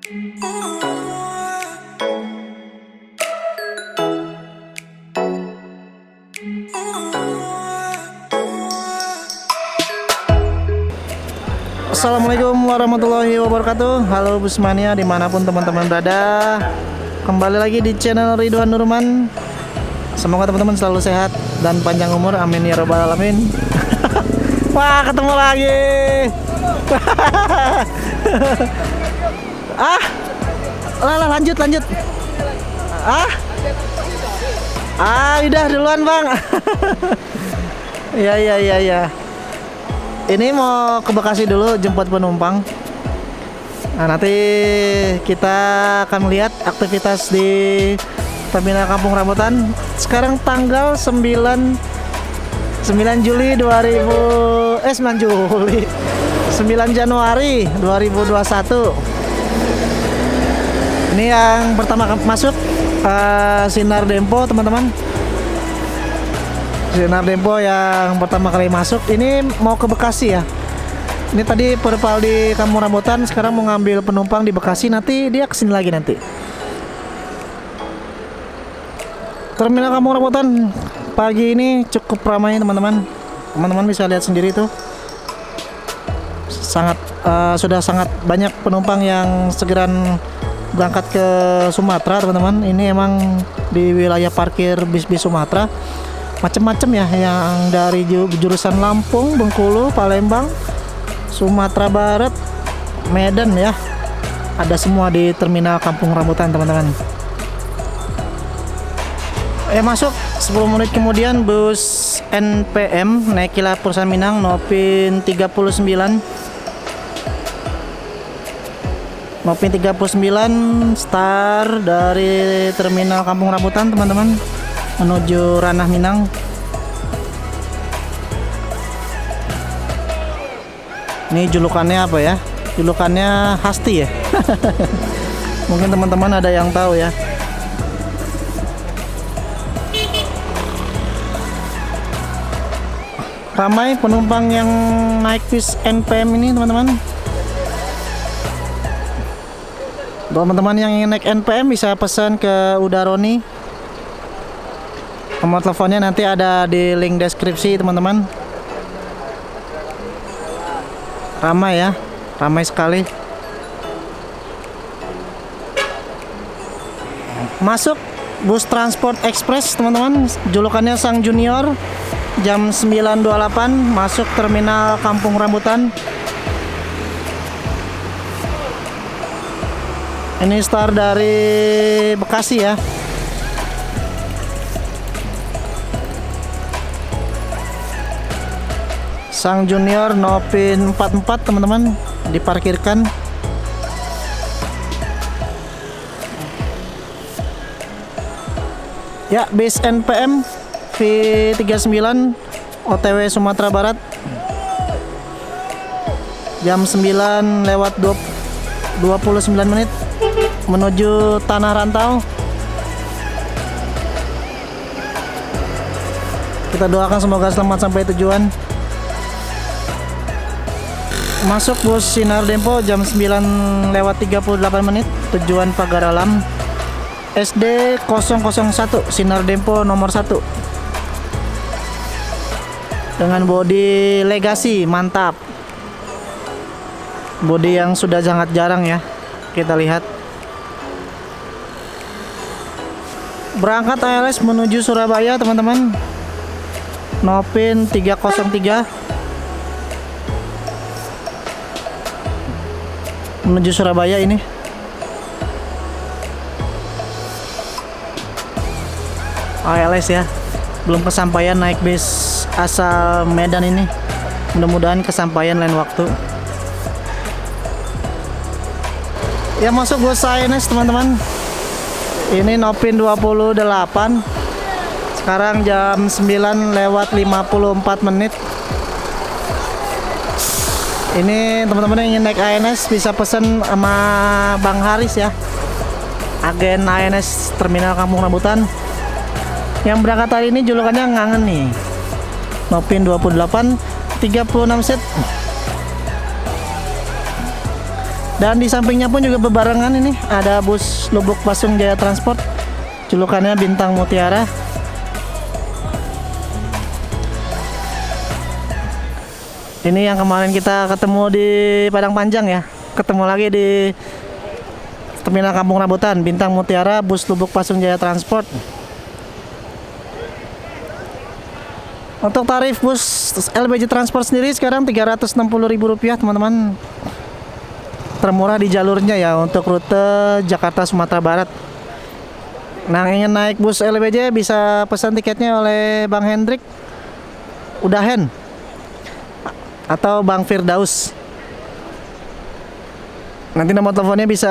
Assalamualaikum warahmatullahi wabarakatuh. Halo Busmania dimanapun teman-teman berada. Kembali lagi di channel Ridwan Nurman. Semoga teman-teman selalu sehat dan panjang umur, amin ya robbal alamin. Wah, ketemu lagi. Lanjut. Udah duluan bang. Ya. Ini mau ke Bekasi dulu jemput penumpang. Nah, nanti kita akan melihat aktivitas di Terminal Kampung Rambutan. Sekarang tanggal 9 Juli 9 Januari 2021. Ini yang pertama masuk Sinar Dempo, teman-teman. Sinar Dempo yang pertama kali masuk. Ini mau ke Bekasi ya. Ini tadi perpal di Kampung Rambutan, sekarang mau ngambil penumpang di Bekasi, nanti dia kesini lagi nanti. Terminal Kampung Rambutan pagi ini cukup ramai teman-teman. Teman-teman bisa lihat sendiri tuh. Sudah sangat banyak penumpang yang segeran berangkat ke Sumatera, teman-teman. Ini emang di wilayah parkir bis-bis Sumatera. Macam-macam ya, yang dari jurusan Lampung, Bengkulu, Palembang, Sumatera Barat, Medan ya. Ada semua di Terminal Kampung Rambutan, teman-teman. Masuk 10 menit kemudian bus NPM Naikila Perusahaan Minang Nopin 39. Nopin 39 start dari Terminal Kampung Rambutan, teman-teman, menuju Ranah Minang. Ini julukannya apa ya? Julukannya Hasti ya. Mungkin teman-teman ada yang tahu ya. Ramai penumpang yang naik bis NPM ini, teman-teman. Teman-teman yang ingin naik NPM bisa pesan ke Udaroni. Nomor teleponnya nanti ada di link deskripsi, teman-teman. Ramai ya, ramai sekali. Masuk bus Transport Express, teman-teman, julukannya Sang Junior, jam 9.28 masuk Terminal Kampung Rambutan. Ini start dari Bekasi ya. Sang Junior Nopin 44, teman-teman, diparkirkan. Ya, bis NPM V39 OTW Sumatera Barat. Jam 9:29 menit menuju Tanah Rantau. Kita doakan semoga selamat sampai tujuan. Masuk bus Sinar Dempo jam 9:38 menit tujuan Pagar Alam. SD 001 Sinar Dempo nomor 1 dengan bodi Legacy, mantap. Bodi yang sudah sangat jarang ya kita lihat. Berangkat ALS menuju Surabaya, teman-teman. Nopin 303 menuju Surabaya ini. ALS ya, belum kesampaian naik bis asal Medan ini. Mudah-mudahan kesampaian lain waktu. Ya, masuk bus ANS, teman-teman. Ini Nopin 28. Sekarang jam 9:54 menit. Ini teman-teman yang ingin naik ANS bisa pesen sama Bang Haris ya, agen ANS Terminal Kampung Rambutan. Yang berangkat hari ini julukannya Ngangen nih. Nopin 28 36 set. Dan di sampingnya pun juga berbarengan ini ada bus Lubuk Pasung Jaya Transport, julukannya Bintang Mutiara. Ini yang kemarin kita ketemu di Padang Panjang ya, ketemu lagi di Terminal Kampung Rambutan, Bintang Mutiara, bus Lubuk Pasung Jaya Transport. Untuk tarif bus LBJ Transport sendiri sekarang Rp360.000 teman-teman. Termurah di jalurnya ya untuk rute Jakarta Sumatera Barat. Nah, ingin naik bus LBJ bisa pesan tiketnya oleh Bang Hendrik Udahen atau Bang Firdaus. Nanti nomor teleponnya bisa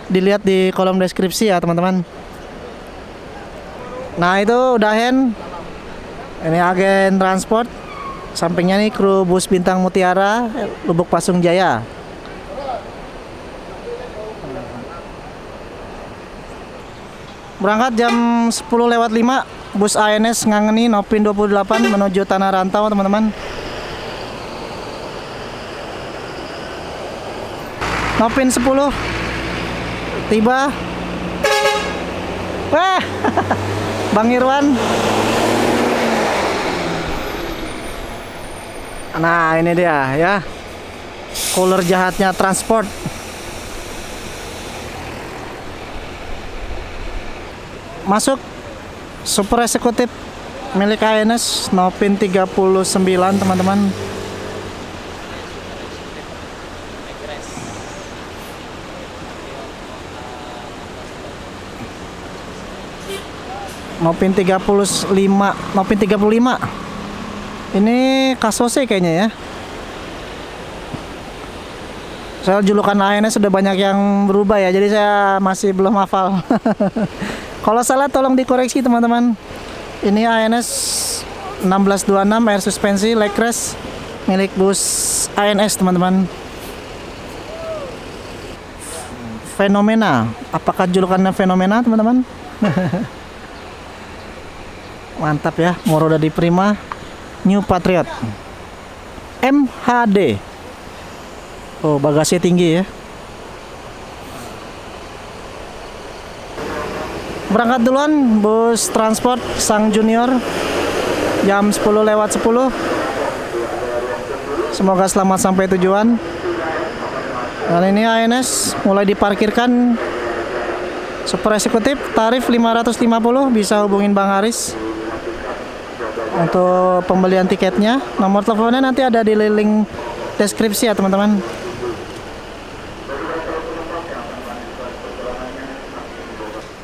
dilihat di kolom deskripsi ya teman-teman. Nah, itu Udahen. Ini agen transport. Sampingnya nih kru bus Bintang Mutiara Lubuk Pasung Jaya. Berangkat jam 10:05 bus ANS Ngangeni Nopin 28 menuju Tanah Rantau teman-teman. Nopin 10 tiba. Wah, Bang Irwan. Nah, ini dia ya, cooler jahatnya transport. Masuk super eksekutif milik ANS Nopin 39 teman-teman. Nopin 35, Nopin 35. Ini Kasose kayaknya ya. Soal julukan ANS sudah banyak yang berubah ya, jadi saya masih belum hafal. Kalau salah tolong dikoreksi teman-teman. Ini ANS 1626 air suspensi leg rest milik bus ANS teman-teman. Fenomena. Apakah julukannya Fenomena teman-teman? Mantap ya, Moroda di Prima New Patriot MHD. Oh, bagasinya tinggi ya. Berangkat duluan bus transport Sang Junior jam 10:10. Semoga selamat sampai tujuan. Dan ini ANS mulai diparkirkan super eksekutif tarif 550, bisa hubungin Bang Haris untuk pembelian tiketnya. Nomor teleponnya nanti ada di link deskripsi ya teman-teman.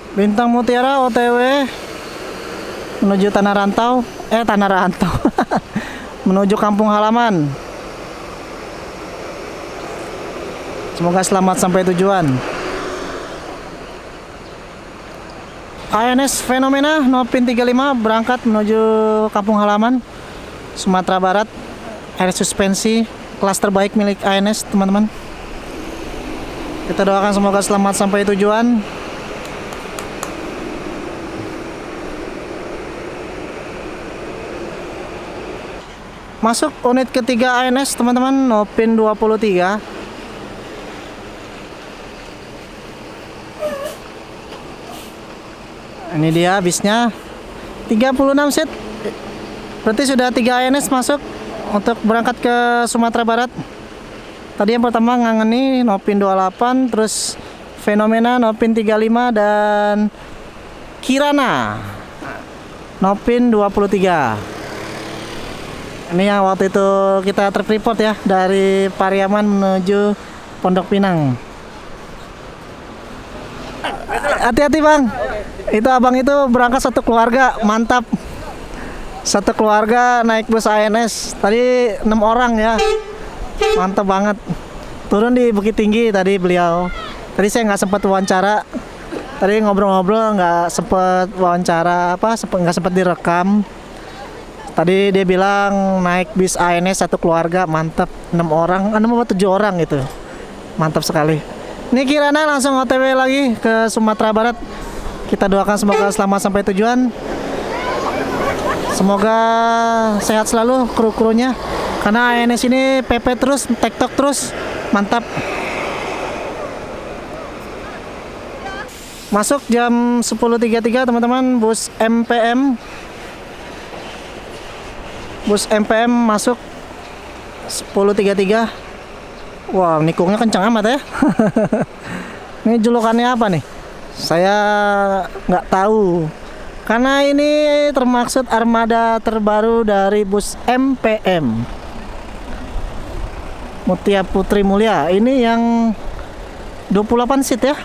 Bintang Mutiara OTW menuju Tanah Rantau, menuju kampung halaman. Semoga selamat sampai tujuan. ANS Fenomena Nopin 35 berangkat menuju kampung halaman Sumatera Barat. Air suspensi kelas terbaik milik ANS teman-teman. Kita doakan semoga selamat sampai tujuan. Masuk unit ketiga ANS teman-teman, Nopin 23. Ini dia bisnya 36 set. Berarti sudah 3 ANS masuk untuk berangkat ke Sumatera Barat. Tadi yang pertama Ngangeni Nopin 28, terus Fenomena Nopin 35 dan Kirana Nopin 23. Ini yang waktu itu kita trip report ya, dari Pariaman menuju Pondok Pinang. Hati-hati Bang. Itu abang itu berangkat satu keluarga, mantap. Satu keluarga naik bus ANS. Tadi 6 orang ya. Mantap banget. Turun di Bukit Tinggi tadi beliau. Tadi saya nggak sempat wawancara. Tadi ngobrol-ngobrol nggak sempat wawancara nggak sempat direkam. Tadi dia bilang naik bis ANS satu keluarga, mantap. 6 orang, 6 atau 7 orang gitu. Mantap sekali. Ini Kirana langsung OTW lagi ke Sumatera Barat. Kita doakan semoga selamat sampai tujuan. Semoga sehat selalu kru-krunya. Karena ANS ini PP terus, tektok terus. Mantap. Masuk jam 10.33 teman-teman, bus MPM. Bus MPM masuk 10.33. Wah, nikungnya kencang amat ya. Ini julukannya apa nih? Saya nggak tahu. Karena ini termaksud armada terbaru dari bus MPM. Mutia Putri Mulia. Ini yang 28 seat ya.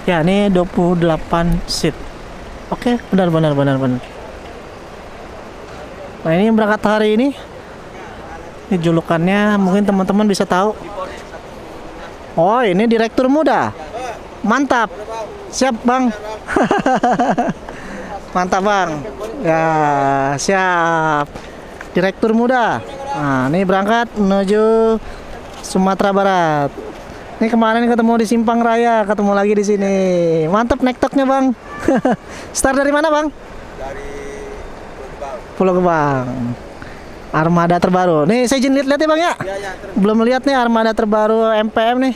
Ya, ini 28 seat. Oke, benar. Nah, ini berangkat hari ini. Ini julukannya mungkin teman-teman bisa tahu. Oh, ini direktur muda. Mantap. Siap, Bang. Mantap, Bang. Ya, siap. Direktur muda. Nah, ini berangkat menuju Sumatera Barat. Ini kemarin ketemu di Simpang Raya, ketemu lagi di sini. Mantap nektoknya, Bang. Start dari mana, Bang? Dari Pulau Gebang. Armada terbaru. Nih, saya izin lihat ya, Bang ya. Belum lihat nih armada terbaru MPM nih.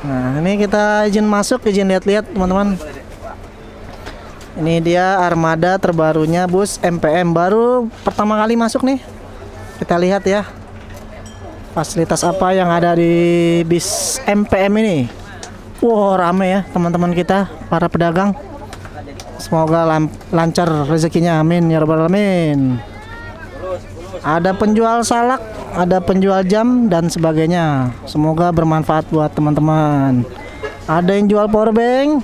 Nah, ini kita izin masuk, izin lihat-lihat, teman-teman. Ini dia armada terbarunya bus MPM, baru pertama kali masuk nih. Kita lihat ya. Fasilitas apa yang ada di bis MPM ini? Wow, rame ya teman-teman kita, para pedagang. Semoga lancar rezekinya, amin ya rabbal alamin. Ada penjual salak, ada penjual jam dan sebagainya. Semoga bermanfaat buat teman-teman. Ada yang jual power bank.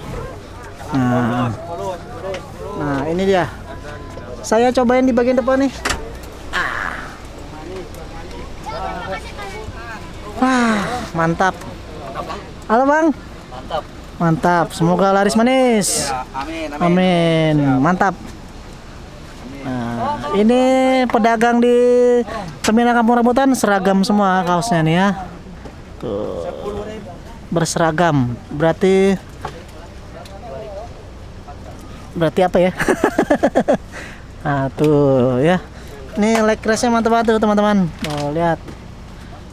Nah, ini dia. Saya cobain di bagian depan nih. Wah, mantap. Halo, Bang. Mantap. Semoga laris manis. Amin. Mantap. Nah, ini pedagang di Terminal Kampung Rambutan seragam semua kaosnya nih ya. Tuh. Berseragam. Berarti apa ya? Nah, tuh ya. Ini leg race-nya mantap banget tuh, teman-teman. Oh, lihat.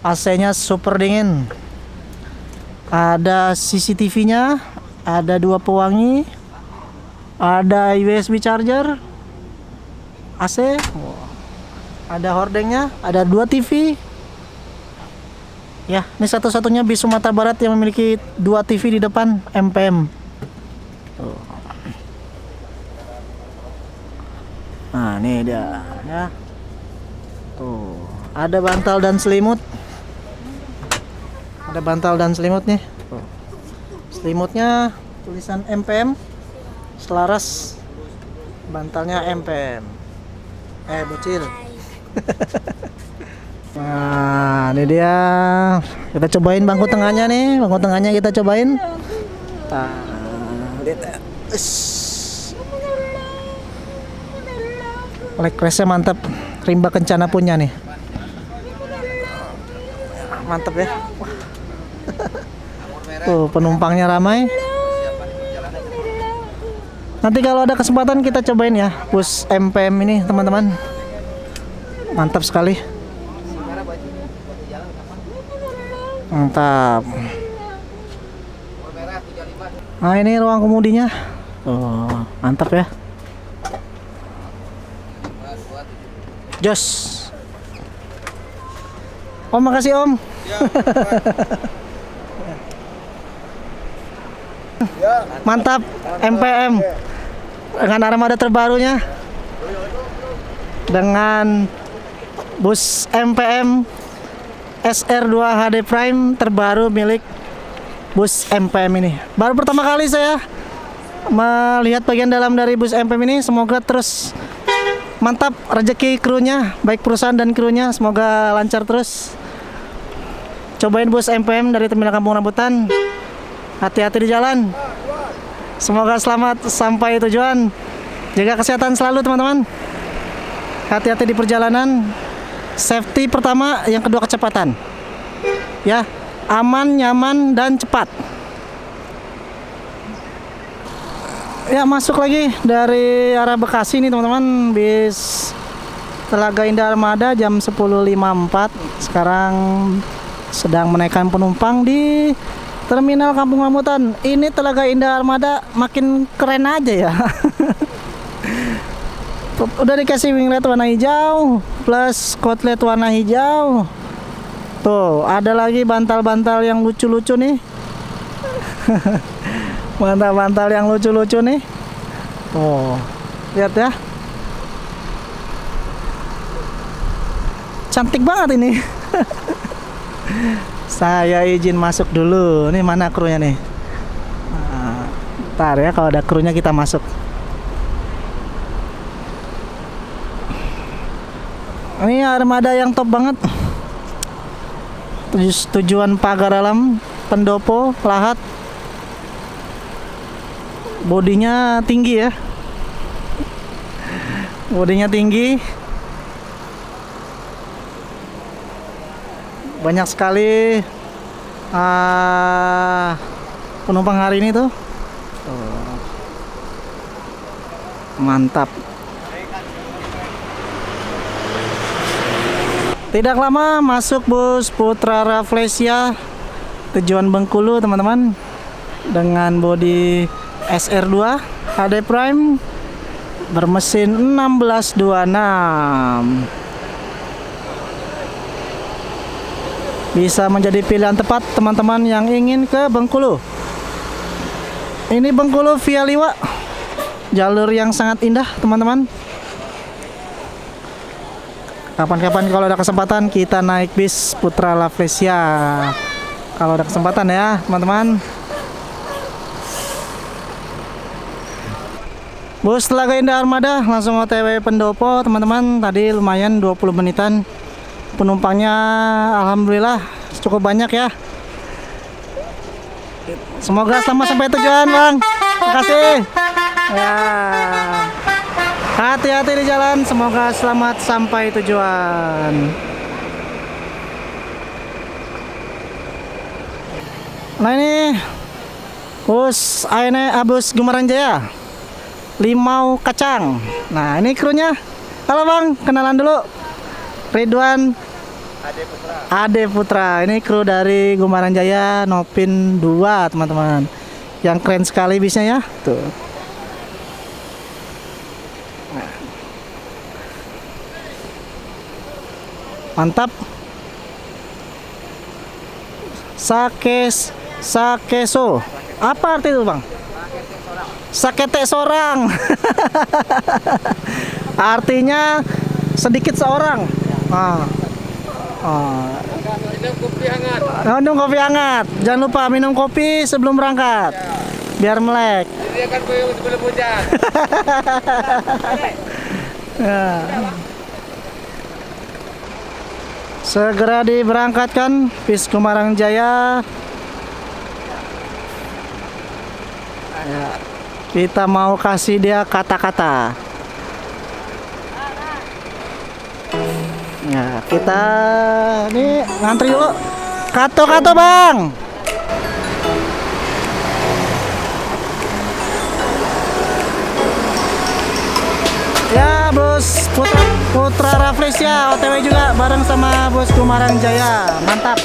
AC-nya super dingin. Ada CCTV-nya, ada 2 pewangi, ada USB charger, AC, ada hordengnya, ada 2 TV. Ya, ini satu-satunya bis Sumatera Barat yang memiliki 2 TV di depan MPM. Tuh. Nah, ini dia ya. Tuh, ada bantal dan selimut. Ada bantal dan selimut nih. Tuh. Selimutnya tulisan MPM, selaras bantalnya MPM. Bocil. Nah, ini dia. Kita cobain bangku tengahnya nih. Bangku tengahnya kita cobain. Nah, lihat. Leg race-nya mantap. Rimba kencana punya nih. Mantap ya. Tuh, penumpangnya ramai. Nanti kalau ada kesempatan kita cobain ya bus MPM ini, teman-teman. Mantap sekali. Mantap. Nah, ini ruang kemudinya. Oh, mantap ya. Jos. Om, makasih Om. Mantap MPM dengan armada terbarunya, dengan bus MPM SR2 HD Prime terbaru milik bus MPM ini. Baru pertama kali saya melihat bagian dalam dari bus MPM ini. Semoga terus mantap rezeki krunya, baik perusahaan dan krunya, semoga lancar terus. Cobain bus MPM dari Terminal Kampung Rambutan. Hati-hati di jalan. Semoga selamat sampai tujuan. Jaga kesehatan selalu, teman-teman. Hati-hati di perjalanan. Safety pertama, yang kedua kecepatan. Ya, aman, nyaman, dan cepat. Ya, masuk lagi dari arah Bekasi nih, teman-teman. Bis Telaga Indah Armada jam 10.54. Sekarang sedang menaikkan penumpang di Terminal Kampung Rambutan. Ini Telaga Indah Armada makin keren aja ya. Udah dikasih winglet warna hijau plus kotlet warna hijau. Tuh, ada lagi bantal-bantal yang lucu-lucu nih. Bantal-bantal yang lucu-lucu nih. Oh, lihat ya. Cantik banget ini. Saya izin masuk dulu. Ini mana krunya nih? Nah, ntar ya kalau ada krunya kita masuk. Ini armada yang top banget. Tujuan pagar alam, pendopo, lahat. Bodinya tinggi ya. Bodinya tinggi. Banyak sekali penumpang hari ini tuh. Mantap. Tidak lama masuk bus Putra Rafflesia tujuan Bengkulu teman-teman, dengan bodi SR2 HD Prime bermesin 1626. Bisa menjadi pilihan tepat teman-teman yang ingin ke Bengkulu. Ini Bengkulu via Liwa, jalur yang sangat indah teman-teman. Kapan-kapan kalau ada kesempatan kita naik bis Putra Rafflesia. Kalau ada kesempatan ya teman-teman. Bus Telaga Indah Armada langsung OTW Pendopo teman-teman. Tadi lumayan 20 menitan. Penumpangnya alhamdulillah cukup banyak ya. Semoga selamat sampai tujuan bang. Terima kasih ya. Hati-hati di jalan, semoga selamat sampai tujuan. Nah ini bus bus Gumarang Jaya Limau Kacang. Nah ini krunya. Halo bang, kenalan dulu. Ridwan Ade Putra. Ini kru dari Gumarang Jaya Nopin 2 teman-teman. Yang keren sekali bisnya ya. Tuh. Mantap. Sakeso. Apa arti itu bang? Sakete sorang. Artinya sedikit seorang. Minum kopi hangat. Minum kopi hangat. Jangan lupa minum kopi sebelum berangkat. Biar melek. Jadi akan sebelum hujan. Ya. Segera diberangkatkan bis Gumarang Jaya. Ya, kita mau kasih dia kata-kata. Ya, kita ini ngantri dulu. Kato-kato bang. Ya bus Putra Rafflesia OTW juga bareng sama bus Gumarang Jaya. Mantap.